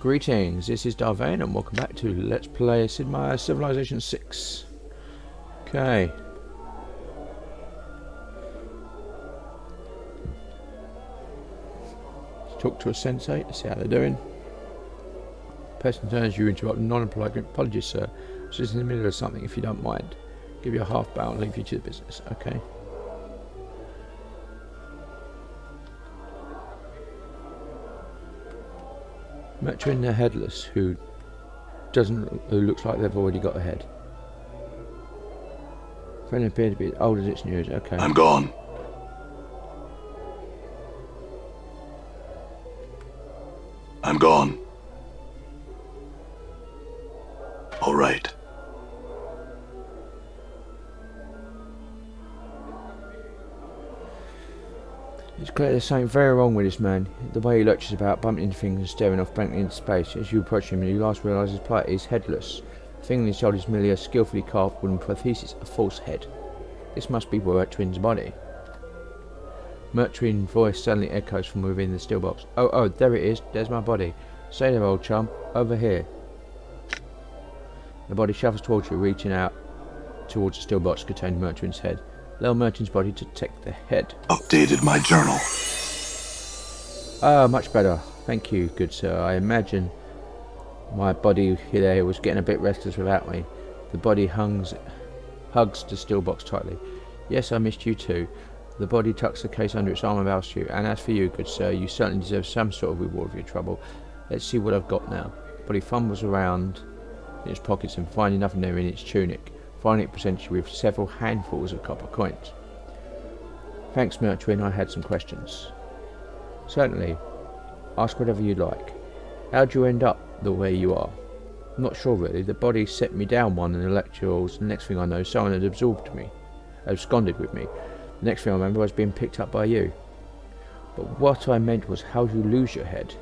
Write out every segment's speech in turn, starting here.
Greetings, this is Vane and welcome back to Let's Play Sid Meier's Civilization 6. Okay. Let's talk to a sensei to see how they're doing. Person turns you into a non-polite. Apologies, sir. I was just in the middle of something, if you don't mind. Give you a half bow and leave you to the business. Okay. Mortuary and the headless, who looks like they've already got a head. Friend appeared to be as old as its news. Okay. I'm gone. I'm gone. All right. It's clear there's something very wrong with this man. The way he lurches about, bumping into things and staring off blankly into space. As you approach him, you last realise his plight is headless. The thing on his shoulder is merely a skillfully carved wooden prosthesis, a false head. This must be Mortuary's body. Mortuary's voice suddenly echoes from within the steel box. Oh, there it is. There's my body. Say there, old chum. Over here. The body shuffles towards you, reaching out towards the steel box containing Mortuary's head. Allow Mortuary's body to take the head. Updated my journal. Ah, much better. Thank you, good sir. I imagine my body here was getting a bit restless without me. The body hugs the steel box tightly. Yes, I missed you too. The body tucks the case under its arm and bows to you. And as for you, good sir, you certainly deserve some sort of reward for your trouble. Let's see what I've got now. The body fumbles around in its pockets and finding nothing there in its tunic. Finally it presents you with several handfuls of copper coins. Thanks, Mortuary, I had some questions. Certainly. Ask whatever you like. How'd you end up the way you are? I'm not sure really. The body set me down one in the lectures. The next thing I know, someone had absconded with me. The next thing I remember, I was being picked up by you. But what I meant was, how'd you lose your head?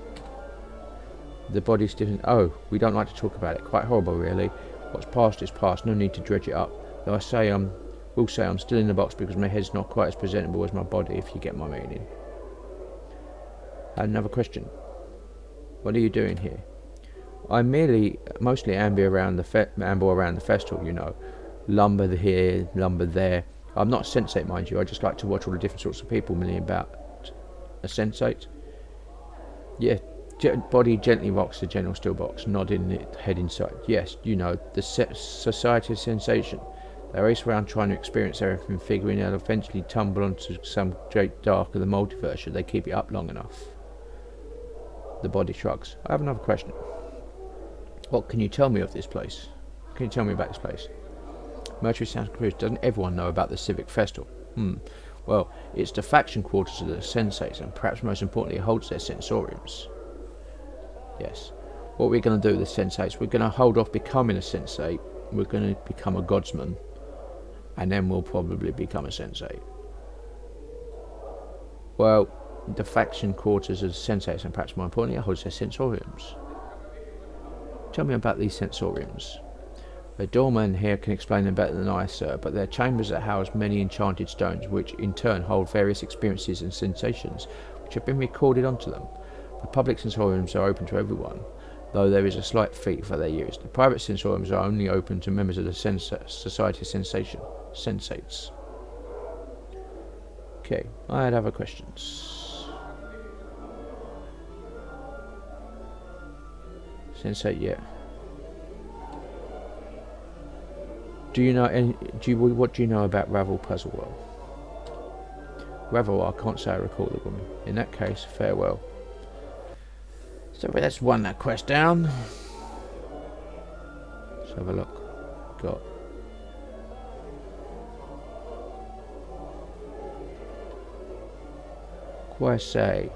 The body stiffened. Oh, we don't like to talk about it. Quite horrible, really. What's past is past, no need to dredge it up. Though will say I'm still in the box because my head's not quite as presentable as my body, if you get my meaning. Another question. What are you doing here? I mostly amble around the festival, you know. Lumber here, lumber there. I'm not a sensate, mind you. I just like to watch all the different sorts of people milling about. A sensate? Yeah. Body gently rocks the general steel box, nodding it head inside. Yes, you know, the Society of Sensation. They race around trying to experience everything, figuring they'll eventually tumble onto some great dark of the multiverse should they keep it up long enough. The body shrugs. I have another question. What can you tell me of this place? Can you tell me about this place? Mortuary sounds confused. Doesn't everyone know about the Civic Festival? Well, it's the faction quarters of the Sensates, and perhaps most importantly, it holds their sensoriums. Yes. What we're going to do with the sensates, we're going to hold off becoming a sensate, we're going to become a godsman, and then we'll probably become a sensate. Well, the faction quarters of the sensates, and perhaps more importantly, it holds their sensoriums. Tell me about these sensoriums. The doorman here can explain them better than I, sir, but they're chambers that house many enchanted stones, which in turn hold various experiences and sensations, which have been recorded onto them. The public sensoriums are open to everyone, though there is a slight fee for their use. The private sensoriums are only open to members of the Society of Sensates. Okay, I had other questions. Sensate, yeah. What do you know about Ravel Puzzle World? Ravel, I can't say I recall the woman. In that case, farewell. So that's one that quest down. Let's have a look. Got quest A.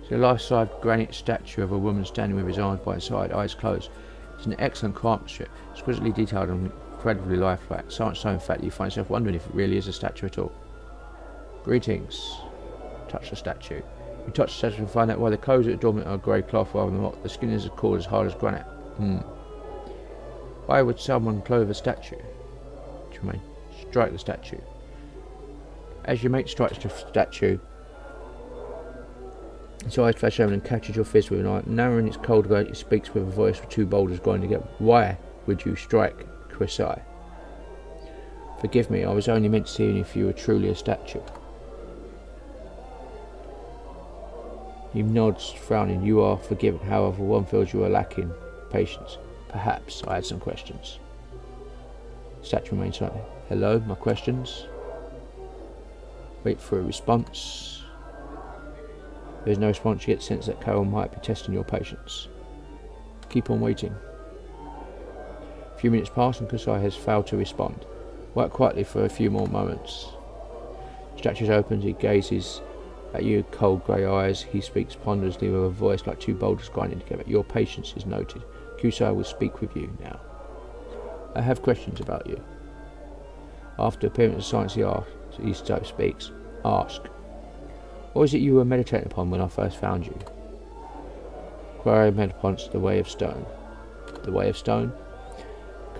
It's a life-size granite statue of a woman standing with his arms by his side, eyes closed. It's an excellent craftsmanship, exquisitely detailed and incredibly lifelike. So much so, in fact, that you find yourself wondering if it really is a statue at all. Greetings. Touch the statue. You touch the statue and find out why the clothes at the dormant are grey cloth rather than rock. The skin is as hard as granite. Why would someone clothe a statue? What do you mean? Strike the statue. As your mate strikes the statue, His eyes flash open and catches your fist with an eye. Narrowing its cold glare, he speaks with a voice of two boulders grinding together. Why would you strike Chrisai? Forgive me, I was only meant to see if you were truly a statue. He nods, frowning. You are forgiven. However, one feels you are lacking patience. Perhaps I had some questions. The statue remains silent. Hello, my questions? Wait for a response. There's no response. You get the sense that Carol might be testing your patience. Keep on waiting. A few minutes pass and Kusai has failed to respond. Wait quietly for a few more moments. The statue opens. He gazes at you, cold grey eyes. He speaks ponderously with a voice like two boulders grinding together. Your patience is noted. Kusai will speak with you now. I have questions about you. After a period of silence, he speaks. Ask. What was it you were meditating upon when I first found you? Query meditates upon the way of stone. The way of stone?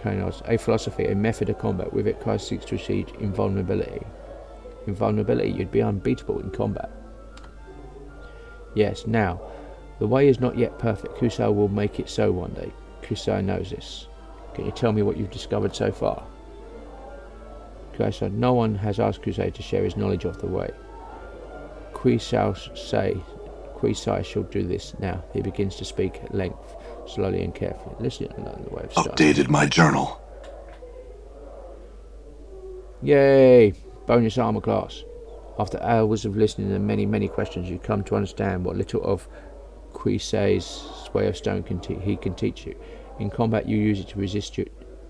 Kronos. A philosophy, a method of combat. With it, Christ seeks to achieve invulnerability. Invulnerability, you'd be unbeatable in combat. Yes, now, the way is not yet perfect. Kusai will make it so one day. Kusai knows this. Can you tell me what you've discovered so far? Kusai, no one has asked Kusai to share his knowledge of the way. Kusai shall do this now. He begins to speak at length, slowly and carefully. Listen and learn the way of stone. Updated my journal. Yay! Bonus armor class. After hours of listening and many questions, you come to understand what little of Kusai's way of stone he can teach you. In combat, you use it to resist you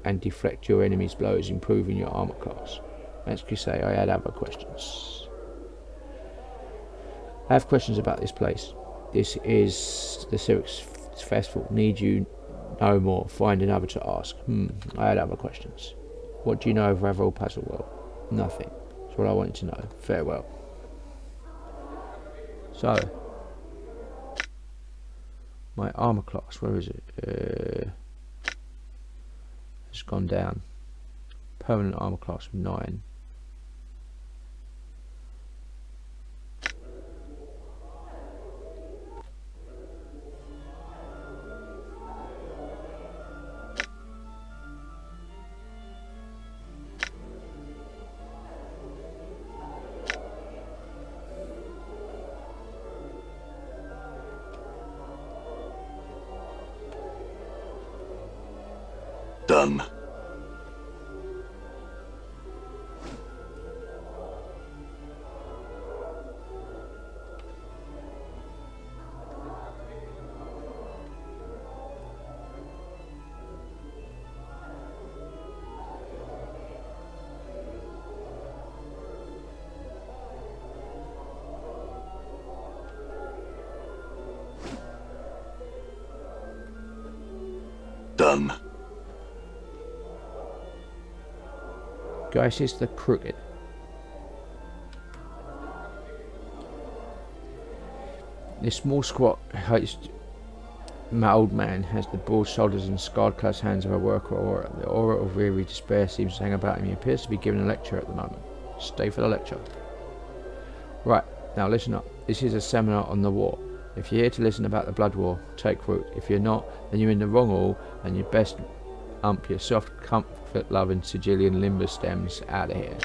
and deflect your enemy's blows, improving your armor class. As Kusai, I had other questions. I have questions about this place. This is the Cyrix Festival. Need you know more? Find another to ask. I had other questions. What do you know of Ravel Puzzle World? Nothing. That's what I wanted to know. Farewell. So, my armor class, where is it? It's gone down. Permanent armor class 9. Done. Done. Guys, it's the crooked. This small, squat, old man has the broad shoulders and scarred clad hands of a worker aura. The aura of weary despair seems to hang about him. He appears to be giving a lecture at the moment. Stay for the lecture. Right, now listen up. This is a seminar on the war. If you're here to listen about the blood war, take root. If you're not, then you're in the wrong hall, and you best ump your soft, comfort-loving Sigillian limbus stems out of here.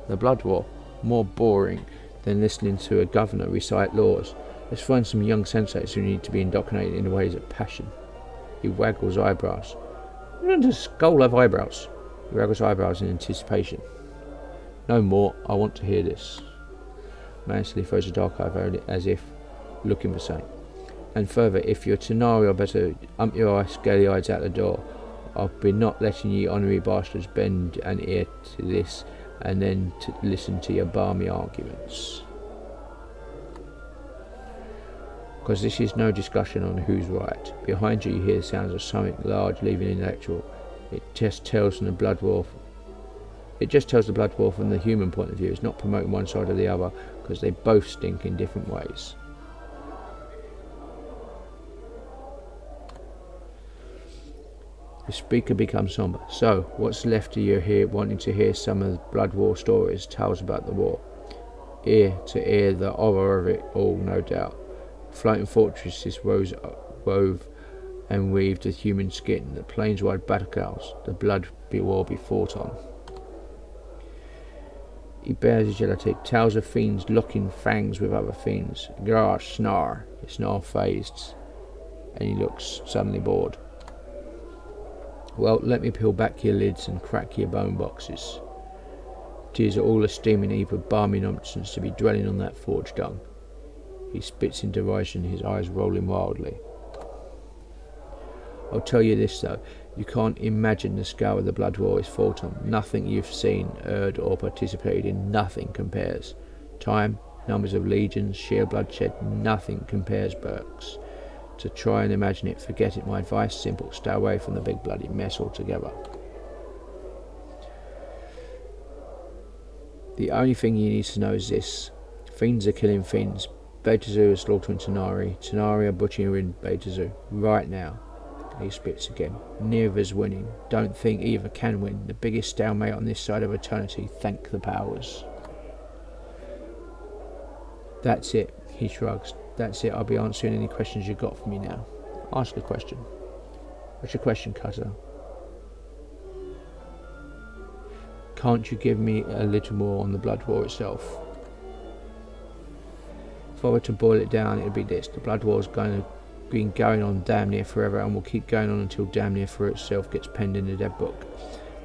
The blood war, more boring than listening to a governor recite laws. Let's find some young sensates who need to be indoctrinated in the ways of passion. He waggles eyebrows. Doesn't a skull have eyebrows? He waggles eyebrows in anticipation. No more, I want to hear this. Mansley throws a dark eye over it as if looking for something. And further, if you're Tenari, I better ump your eye scaly eyes out the door. I've been not letting ye honorary bastards bend an ear to this and then to listen to your balmy arguments. Because this is no discussion on who's right. Behind you, you hear the sounds of something large leaving intellectual. It just tells the blood war from the human point of view. It's not promoting one side or the other, because they both stink in different ways. The speaker becomes somber. So, what's left of you here wanting to hear some of the blood war stories, tales about the war? ear to ear the horror of it all, no doubt. Floating fortresses wove and weaved of human skin, the plains-wide battlegrounds, the blood war be fought on. He bears agility, tales of fiends locking fangs with other fiends. Grr, snarl. He snarl phased, and he looks suddenly bored. Well, let me peel back your lids and crack your bone boxes. 'Tis all a steaming heap of balmy nonsense to be dwelling on that forge dung. He spits in derision, his eyes rolling wildly. I'll tell you this though, you can't imagine the scale of the blood war is fought on. Nothing you've seen, heard or participated in, nothing compares. Time, numbers of legions, sheer bloodshed, nothing compares, Burks. To try and imagine it, forget it. My advice, simple, stay away from the big bloody mess altogether. The only thing you need to know is this. Fiends are killing fiends. Baldur is slaughtering Tanari. Tanari are butchering Baldur. Right now. He spits again. Neither's winning. Don't think either can win. The biggest stalemate on this side of eternity. Thank the powers. That's it, he shrugs. That's it, I'll be answering any questions you got for me now. Ask a question. What's your question, Cutter? Can't you give me a little more on the blood war itself? If I were to boil it down, it would be this. The blood war's been going on damn near forever and will keep going on until damn near for itself gets penned in the dead book.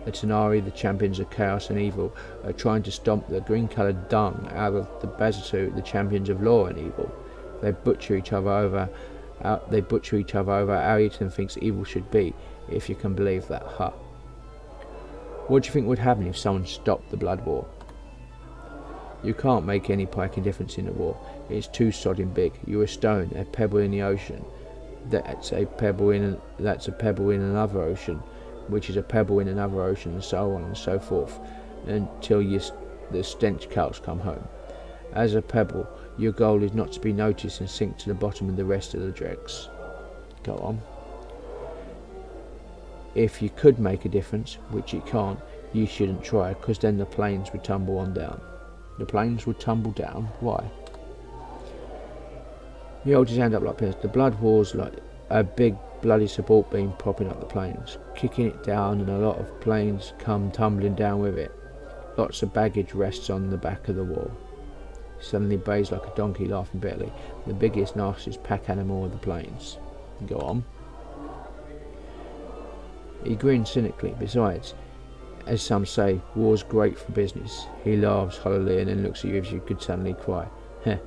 The Tanari, the champions of chaos and evil, are trying to stomp the green-coloured dung out of the Baldur, the champions of law and evil. They butcher each other over how each of them thinks evil should be, if you can believe that, huh? What do you think would happen if someone stopped the blood war? You can't make any piking difference in the war. It's too sodding big. You're a stone, a pebble in the ocean. That's a pebble in another ocean, which is a pebble in another ocean, and so on and so forth, until the stench cows come home. As a pebble, your goal is not to be noticed and sink to the bottom of the rest of the dregs. Go on. If you could make a difference, which you can't, you shouldn't try, because then the planes would tumble on down. The planes would tumble down? Why? He holds his hand up like this. The blood war's like a big bloody support beam propping up the planes, kicking it down, and a lot of planes come tumbling down with it. Lots of baggage rests on the back of the wall. He suddenly bays like a donkey, laughing bitterly. The biggest, nastiest pack animal of the plains. Go on. He grins cynically. Besides, as some say, war's great for business. He laughs hollowly and then looks at you as you could suddenly cry. Heh.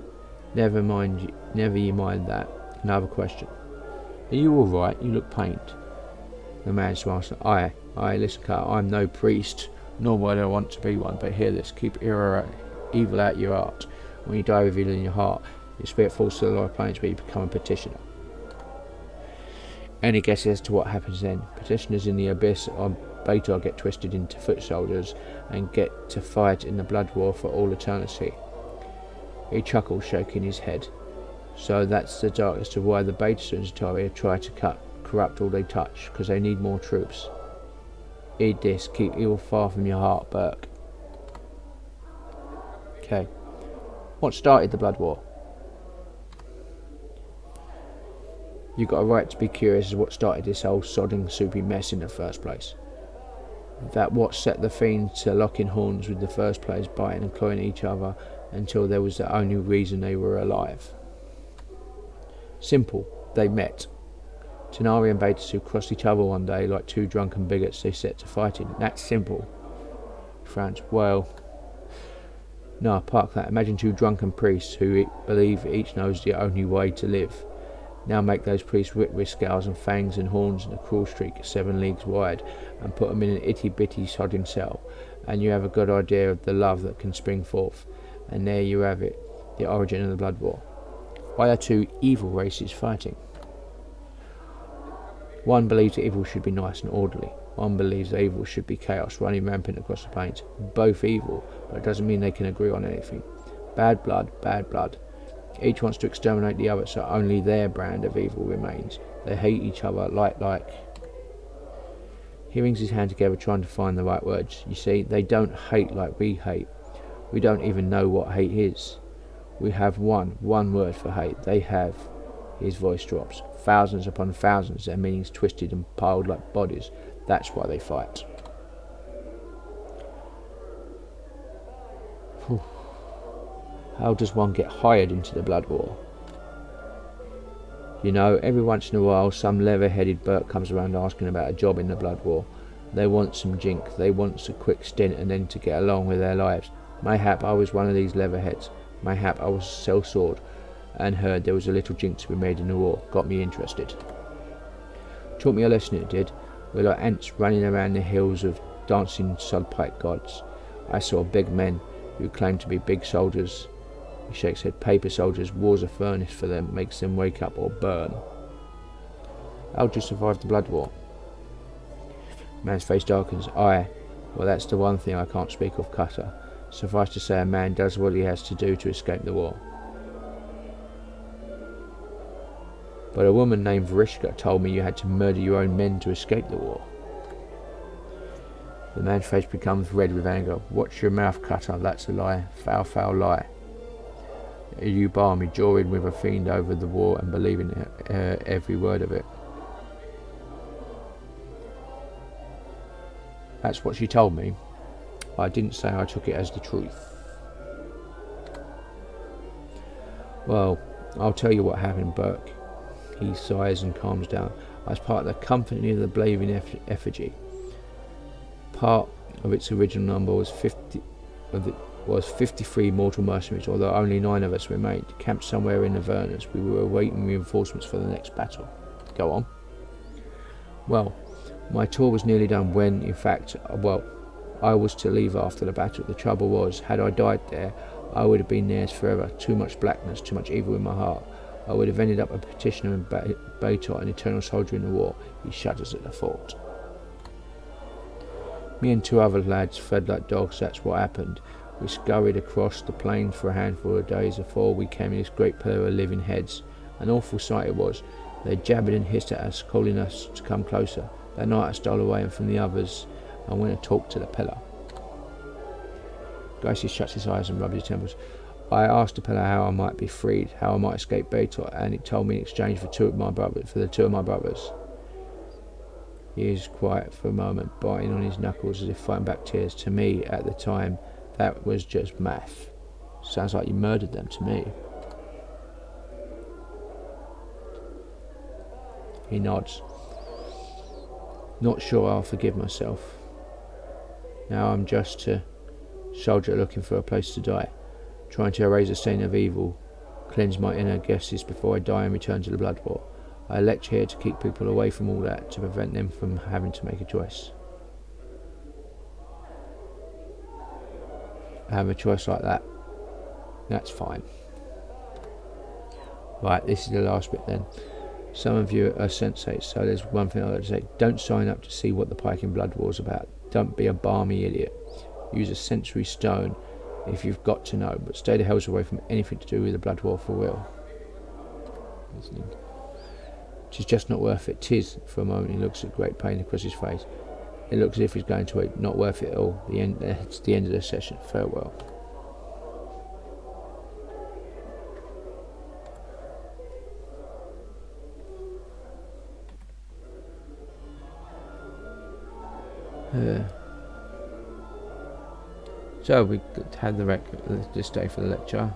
Never you mind that. Another question. Are you all right? You look pained. The man smiles. Aye, listen, Carl, I'm no priest, nor would I want to be one, but hear this, keep evil out your heart. When you die with evil in your heart, your spirit falls to the lower planes where you become a petitioner. Any guesses as to what happens then? Petitioners in the abyss on Baldur get twisted into foot soldiers and get to fight in the blood war for all eternity. He chuckles, shaking his head. So that's the darkness of why the Baldur and Zatari try to corrupt all they touch, because they need more troops. Eat this, keep evil far from your heart, Burke. Okay. What started the blood war? You got a right to be curious as what started this whole sodding soupy mess in the first place. That what set the fiends to locking horns with the first players biting and clawing each other until there was the only reason they were alive. Simple, they met. Tanari and Baldur crossed each other one day like two drunken bigots they set to fighting. That's simple. Franz, well, no, park that. Imagine two drunken priests who believe each knows the only way to live. Now make those priests whip with scales and fangs and horns and a cruel streak 7 leagues wide and put them in an itty-bitty sodding cell, and you have a good idea of the love that can spring forth. And there you have it, the origin of the blood war. Why are two evil races fighting? One believes that evil should be nice and orderly. One believes that evil should be chaos running rampant across the plains. Both evil, but it doesn't mean they can agree on anything. Bad blood, bad blood. Each wants to exterminate the other, so only their brand of evil remains. They hate each other like... He wrings his hand together trying to find the right words. You see, they don't hate like we hate. We don't even know what hate is. We have one word for hate. They have. His voice drops. Thousands upon thousands, their meanings twisted and piled like bodies. That's why they fight. Whew. How does one get hired into the blood war? You know, every once in a while some leather-headed Burt comes around asking about a job in the blood war. They want some jink, they want a quick stint and then to get along with their lives. Mayhap I was one of these leatherheads. Mayhap I was a sellsword and heard there was a little jink to be made in the war. Got me interested. Taught me a lesson, it did. We're like ants running around the hills of dancing sulpite gods. I saw big men who claimed to be big soldiers. He shakes head. Paper soldiers. War's a furnace for them. Makes them wake up or burn. How'd you survive the blood war? Man's face darkens. Well, that's the one thing I can't speak of, Cutter. Suffice to say, a man does what he has to do to escape the war. But a woman named Vrishka told me you had to murder your own men to escape the war. The man's face becomes red with anger. Watch your mouth, Cutter. That's a lie. Foul, foul lie. You bar me, jawing with a fiend over the war and believing every word of it. That's what she told me. I didn't say I took it as the truth. Well, I'll tell you what happened, Burke. He sighs and calms down. I was part of the company of the Blaving Effigy. Part of its original number was 53 mortal mercenaries, although only 9 of us remained, camped somewhere in Avernus. We were awaiting reinforcements for the next battle. Go on. Well, my tour was nearly done when, in fact, I was to leave after the battle. The trouble was, had I died there, I would have been theirs forever. Too much blackness, too much evil in my heart. I would have ended up a petitioner in Baldur, an eternal soldier in the war. He shudders at the thought. Me and 2 other lads fed like dogs. That's what happened. We scurried across the plain for a handful of days before we came in this great pillar of living heads. An awful sight it was. They jabbered and hissed at us, calling us to come closer. That night I stole away from the others and went and talked to the pillar. Gracie shuts his eyes and rubs his temples. I asked the pillar how I might be freed, how I might escape Baldur, and it told me in exchange for the 2 of my brothers. He is quiet for a moment, biting on his knuckles as if fighting back tears. To me, at the time, that was just math. Sounds like you murdered them to me. He nods. Not sure I'll forgive myself. Now I'm just a soldier looking for a place to die, trying to erase a stain of evil, cleanse my inner guesses before I die and return to the blood war. I lecture here to keep people away from all that, to prevent them from having to make a choice. Have a choice like that. That's fine. Right, this is the last bit then. Some of you are sensates, so there's one thing I'd like to say. Don't sign up to see what the Pike and Blood War's about. Don't be a balmy idiot. Use a sensory stone if you've got to know, but stay the hells away from anything to do with the Blood War for real. Listening. Tis just not worth it. Tis. For a moment he looks at great pain across his face. It looks as if he's going to eat. Not worth it at all. It's the end of the session. Farewell. So we had this day for the lecture.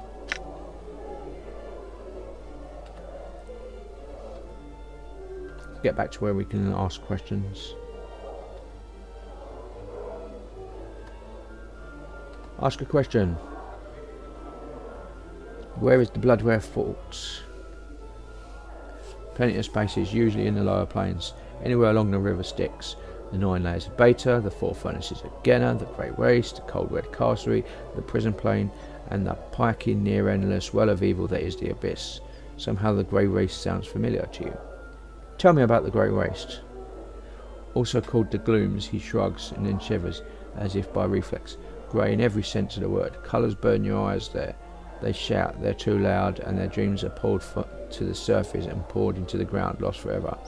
Get back to where we can ask questions. Ask a question. Where is the Bloodware Fort? Plenty of spaces, usually in the lower plains, anywhere along the river Styx. The 9 layers of Beta, the 4 furnaces of Genna, the Grey Waste, the Cold Red Castlery, the Prison Plain, and the piking near endless well of evil that is the Abyss. Somehow the Grey Waste sounds familiar to you. Tell me about the Grey Waste. Also called the Glooms, he shrugs and then shivers, as if by reflex. Grey in every sense of the word. Colours burn your eyes there. They shout, they're too loud, and their dreams are pulled to the surface and poured into the ground, lost forever.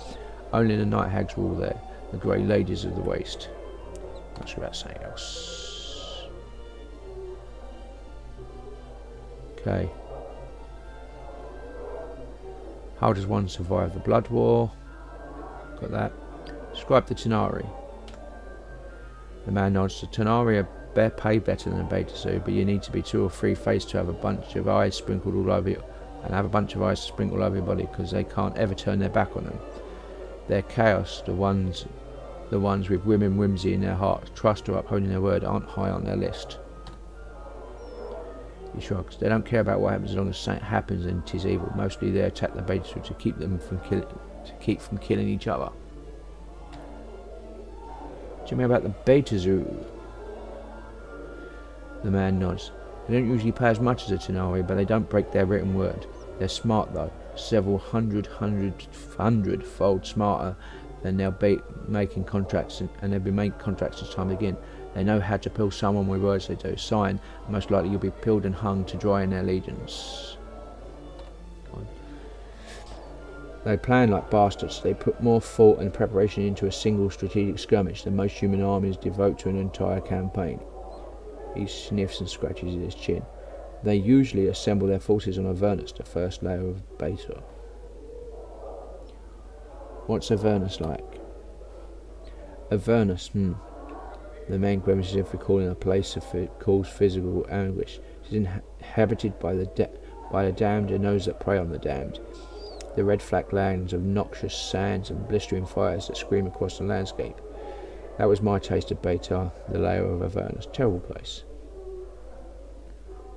Only the night hags rule there, the grey ladies of the waste. That's about saying else. Okay. How does one survive the Blood War? Got that. Describe the Tanari. The man nods. The Tanari are paid better than a Beta Zoo, but you need to be 2 or 3 faced to have a bunch of eyes sprinkled all over you, and have a bunch of eyes sprinkled all over your body, because they can't ever turn their back on them. They're chaos. The ones with women whimsy in their hearts, trust or upholding their word, aren't high on their list. He shrugs. They don't care about what happens as long as something happens and it is evil. Mostly they attack the Beta Zoo to keep from killing each other. Tell me about the Beta Zoo. The man nods. They don't usually pay as much as a Tanari, but they don't break their written word. They're smart though, several hundred-fold smarter than they'll be making contracts, and they'll be making contracts as time again. They know how to pill someone with words they do. Sign, most likely you'll be pilled and hung to dry in their legions. They plan like bastards. They put more thought and preparation into a single strategic skirmish than most human armies devote to an entire campaign. He sniffs and scratches his chin. They usually assemble their forces on Avernus, the first layer of Beta. What's Avernus like? Avernus, The man grimaces as if recalling a place that causes physical anguish. It is inhabited by the damned and those that prey on the damned. The red flat lands of noxious sands and blistering fires that scream across the landscape. That was my taste of Beta, the layer of Avernus. Terrible place.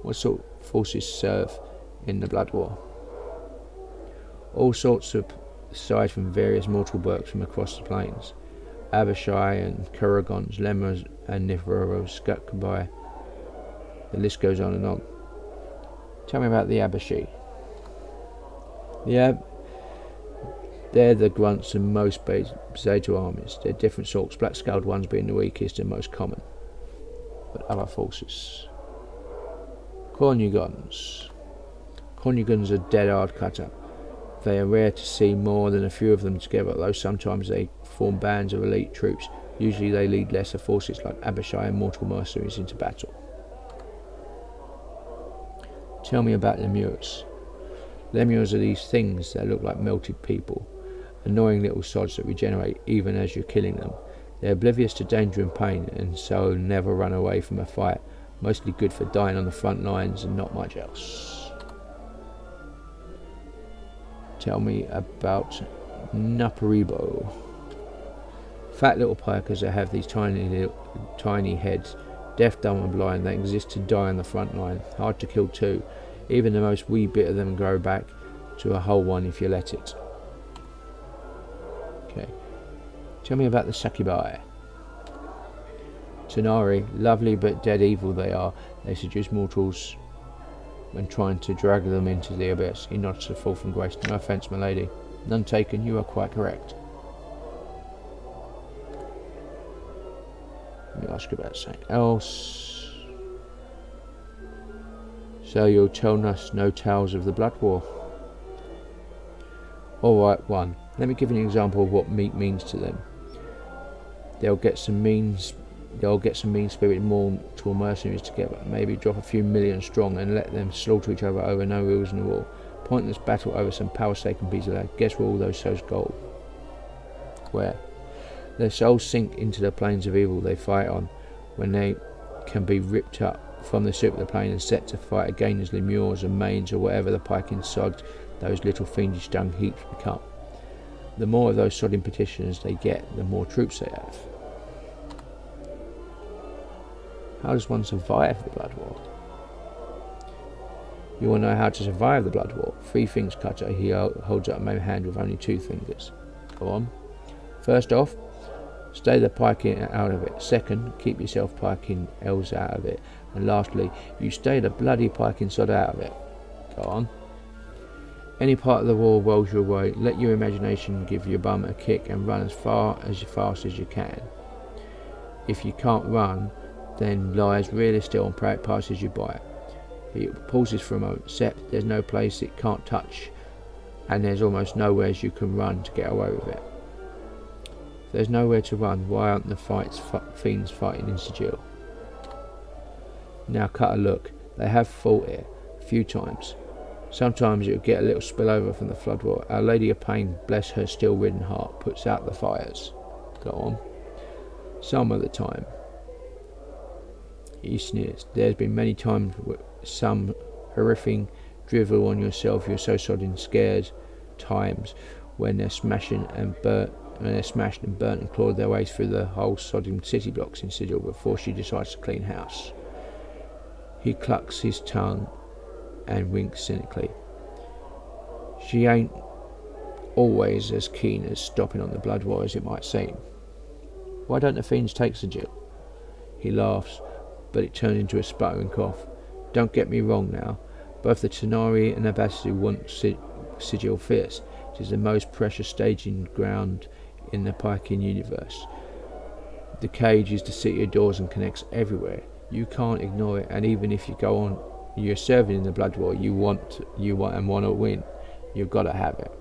What sort of forces serve in the Blood War? All sorts of aside from various mortal works from across the plains. Abishai and Kuragons, Lemurs and Niferos, Skutkabai. The list goes on and on. Tell me about the Abishai. They're the grunts in most Beta armies. They're different sorts, black-scaled ones being the weakest and most common. But other forces. Cornugons. Cornugons are dead hard cutter. They are rare to see more than a few of them together, though sometimes they form bands of elite troops. Usually they lead lesser forces like Abishai and mortal mercenaries into battle. Tell me about Lemures. Lemures are these things that look like melted people. Annoying little sods that regenerate even as you're killing them. They're oblivious to danger and pain, and so never run away from a fight. Mostly good for dying on the front lines and not much else. Tell me about Naparibo. Fat little pikers that have these tiny heads, deaf, dumb and blind. They exist to die on the front line. Hard to kill too. Even the most wee bit of them grow back to a whole one if you let it. Okay. Tell me about the Succubi. Tanari, lovely but dead evil they are. They seduce mortals when trying to drag them into the abyss. He nods to fall from grace. No offence, my lady. None taken, you are quite correct. Let me ask you about something else. So you're telling us no tales of the Blood War? Alright, one. Let me give you an example of what meat means to them. They'll get some mean-spirited mortal mercenaries together, maybe drop a few million strong and let them slaughter each other over no rules in the war. Pointless battle over some power-staking piece of land. Guess where all those souls go? Where? Their souls sink into the planes of evil they fight on, when they can be ripped up from the soup of the plane and set to fight again as lemures and manes or whatever the piking sods those little fiendish dung heaps become. The more of those sodding petitioners they get, the more troops they have. How does one survive the Blood War? You want to know how to survive the Blood War? 3 things, Cutter. He holds up a main hand with only 2 fingers. Go on. First off, stay the piking out of it. Second, keep yourself piking elves out of it. And lastly, you stay the bloody piking sod out of it. Go on. Any part of the war rolls your way. Let your imagination give your bum a kick and run as fast as you can. If you can't run, then lie as really still and pray it passes you by. He pauses for a moment. Except there's no place it can't touch, and there's almost nowhere you can run to get away with it. If there's nowhere to run, why aren't the fiends fighting in Sigil? Now cut a look. They have fought here. few times. Sometimes it would get a little spillover from the floodwater. Our Lady of Pain, bless her steel-ridden heart, puts out the fires. Go on. Some of the time. He sneers. There's been many times some horrific drivel on yourself. You're so sodden scared. Times when they're smashed and burnt and clawed their way through the whole sodding city blocks in Sigil before she decides to clean house. He clucks his tongue and winks cynically. She ain't always as keen as stopping on the blood war as it might seem. Why don't the fiends take Sigil? He laughs, but it turns into a sputtering cough. Don't get me wrong now. Both the Tenari and the Abbasid want Sigil fierce. It is the most precious staging ground in the Pykean universe. The cage is the city of doors and connects everywhere. You can't ignore it, and even if you're serving in the blood war, you want to win. You've got to have it.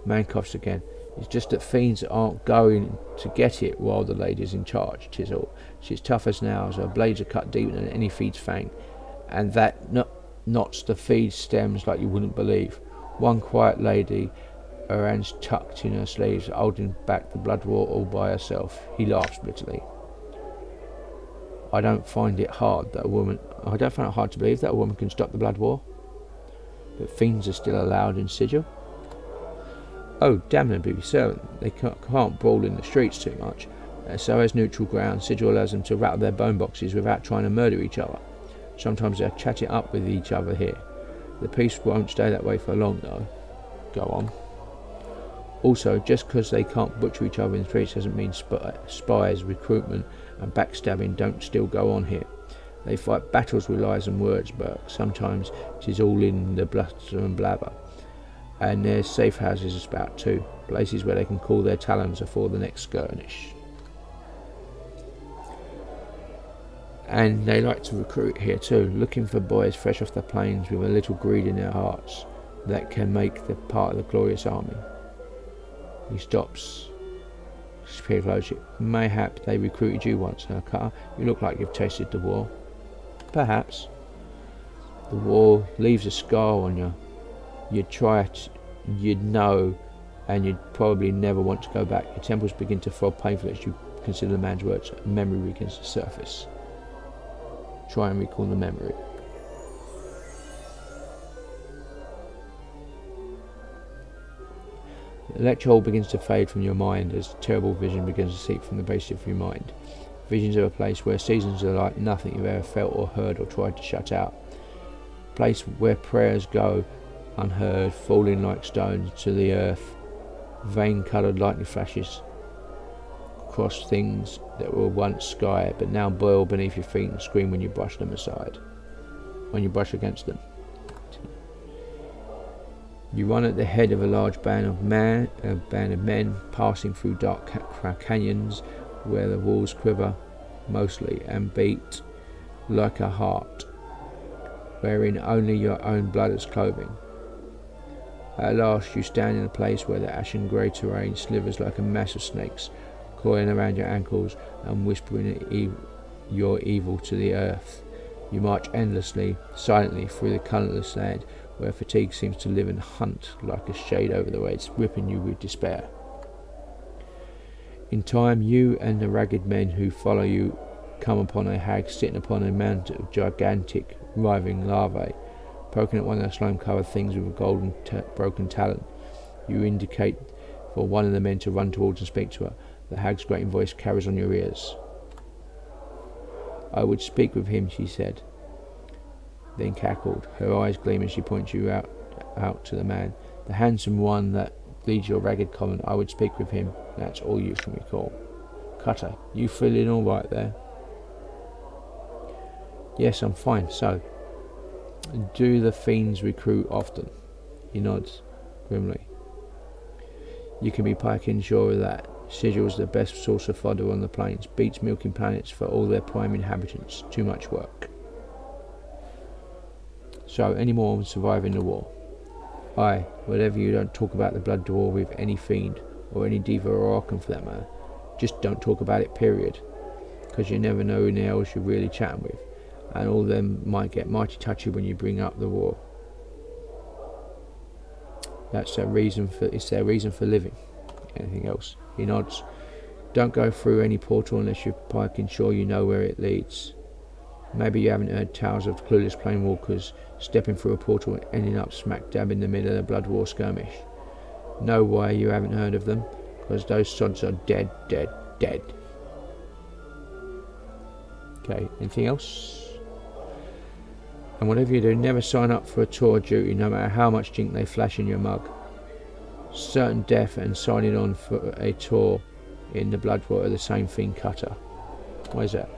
Man coughs again. It's just that fiends aren't going to get it while the lady's in charge, 'tis all. She's tough as nails, her blades are cut deeper than any feed's fang, and that knots the feed stems like you wouldn't believe. One quiet lady, her hands tucked in her sleeves, holding back the blood war all by herself. He laughs bitterly. I don't find it hard to believe that a woman can stop the blood war. But fiends are still allowed in Sigil. Oh, damn them be servant. They can't brawl in the streets too much. So as neutral ground, Sigil allows them to rattle their bone boxes without trying to murder each other. Sometimes they'll chat it up with each other here. The peace won't stay that way for long though. Go on. Also, just because they can't butcher each other in the streets doesn't mean spies, recruitment and backstabbing don't still go on here. They fight battles with lies and words, but sometimes it is all in the bluster and blabber. And there's safe houses about too, places where they can cool their talons before the next skirmish. And they like to recruit here too, looking for boys fresh off the plains with a little greed in their hearts that can make them part of the glorious army. He stops. Mayhap they recruited you once, huh, Cutter? You look like you've tasted the war. Perhaps. The war leaves a scar on you. You'd try it, you'd know, and you'd probably never want to go back. Your temples begin to throb painfully as you consider the man's words. Memory begins to surface. Try and recall the memory. The lecture hall begins to fade from your mind as terrible vision begins to seep from the base of your mind. Visions of a place where seasons are like nothing you've ever felt or heard or tried to shut out. A place where prayers go unheard, falling like stones to the earth. Vein-coloured lightning flashes across things that were once sky but now boil beneath your feet and scream when you brush them aside. When you brush against them. You run at the head of a large band of men passing through dark canyons where the walls quiver mostly and beat like a heart, wearing only your own blood as clothing. At last you stand in a place where the ashen grey terrain slivers like a mass of snakes, coiling around your ankles and whispering your evil to the earth. You march endlessly, silently through the colourless land, where fatigue seems to live and hunt like a shade over the waves, whipping you with despair. In time, you and the ragged men who follow you come upon a hag sitting upon a mound of gigantic, writhing larvae, poking at one of the slime-covered things with a golden broken talon. You indicate for one of the men to run towards and speak to her. The hag's grating voice carries on your ears. I would speak with him, she said, then cackled. Her eyes gleam as she points you out to the man. The handsome one that leads your ragged comment. I would speak with him. That's all you can recall. Cutter, you feeling all right there? Yes, I'm fine. So, do the fiends recruit often? He nods grimly. You can be piking sure of that. Sigil's the best source of fodder on the plains. Beats milking planets for all their prime inhabitants. Too much work. So, any more on surviving the war? Aye, whatever you don't talk about the blood war with any fiend, or any diva or archon for that matter. Just don't talk about it, period. Because you never know who else you're really chatting with. and all of them might get mighty touchy when you bring up the war. That's their reason for. It's their reason for living. Anything else? He nods. Don't go through any portal unless you're making sure you know where it leads. Maybe you haven't heard tales of clueless planewalkers stepping through a portal and ending up smack dab in the middle of a blood war skirmish. No way you haven't heard of them, because those sods are dead, dead, dead. Okay, anything else? And whatever you do, never sign up for a tour of duty, no matter how much jink they flash in your mug. Certain death and signing on for a tour in the blood war are the same thing, cutter. Why is that?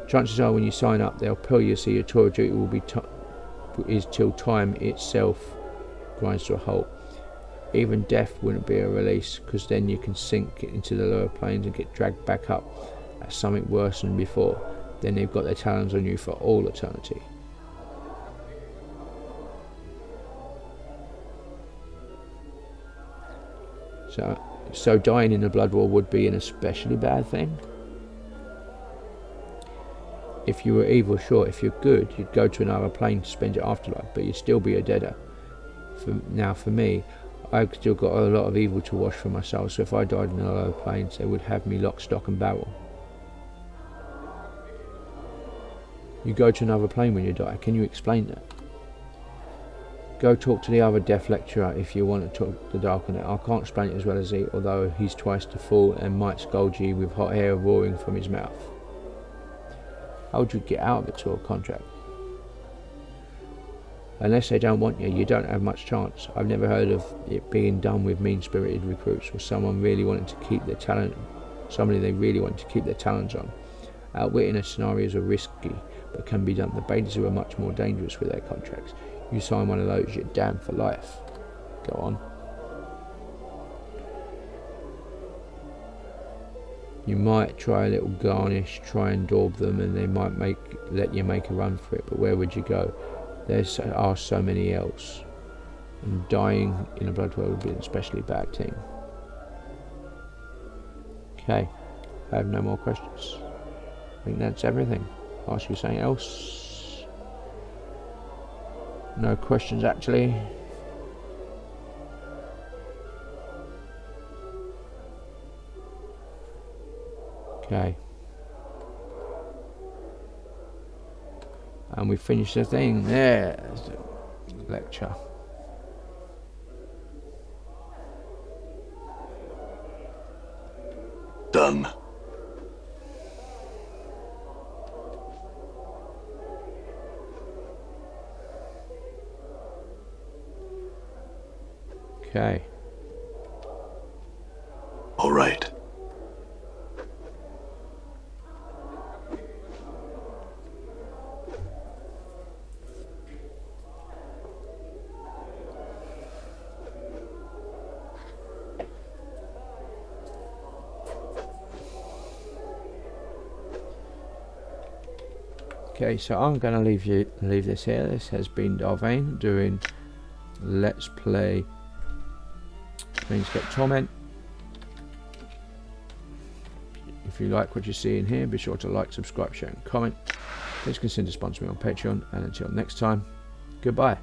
Chances are when you sign up, they'll tell you so your tour of duty will be is till time itself grinds to a halt. Even death wouldn't be a release, because then you can sink into the lower planes and get dragged back up as something worse than before. Then they've got their talons on you for all eternity. So dying in the blood war would be an especially bad thing. If you were evil, sure. If you're good, you'd go to another plane to spend your afterlife, but you'd still be a deader. For me, I've still got a lot of evil to wash from myself, so if I died in the lower planes, they would have me lock, stock and barrel. You go to another plane when you die. Can you explain that? Go talk to the other deaf lecturer if you want to talk the dark on it. I can't explain it as well as he, although he's twice the fool and might scold you with hot air roaring from his mouth. How would you get out of a tour contract? Unless they don't want you, you don't have much chance. I've never heard of it being done with mean-spirited recruits or someone really wanting to keep their talent, somebody they really want to keep their talents on. Outwitting a scenarios are risky, but can be done. The baiters who are much more dangerous with their contracts. You sign one of those, you're damned for life. Go on. You might try a little garnish, try and daub them, and they might let you make a run for it, but where would you go? There are so many else, and dying in a blood war would be an especially bad thing. Okay, I have no more questions. I think that's everything. Ask you something else? No questions actually. Okay. And we finished the thing. There's the lecture. Done. Okay. All right. Okay, so I'm going to leave this here. This has been Vane doing Let's Play Planescape Torment. If you like what you see in here, be sure to like, subscribe, share and comment. Please consider sponsoring me on Patreon, and until next time, goodbye.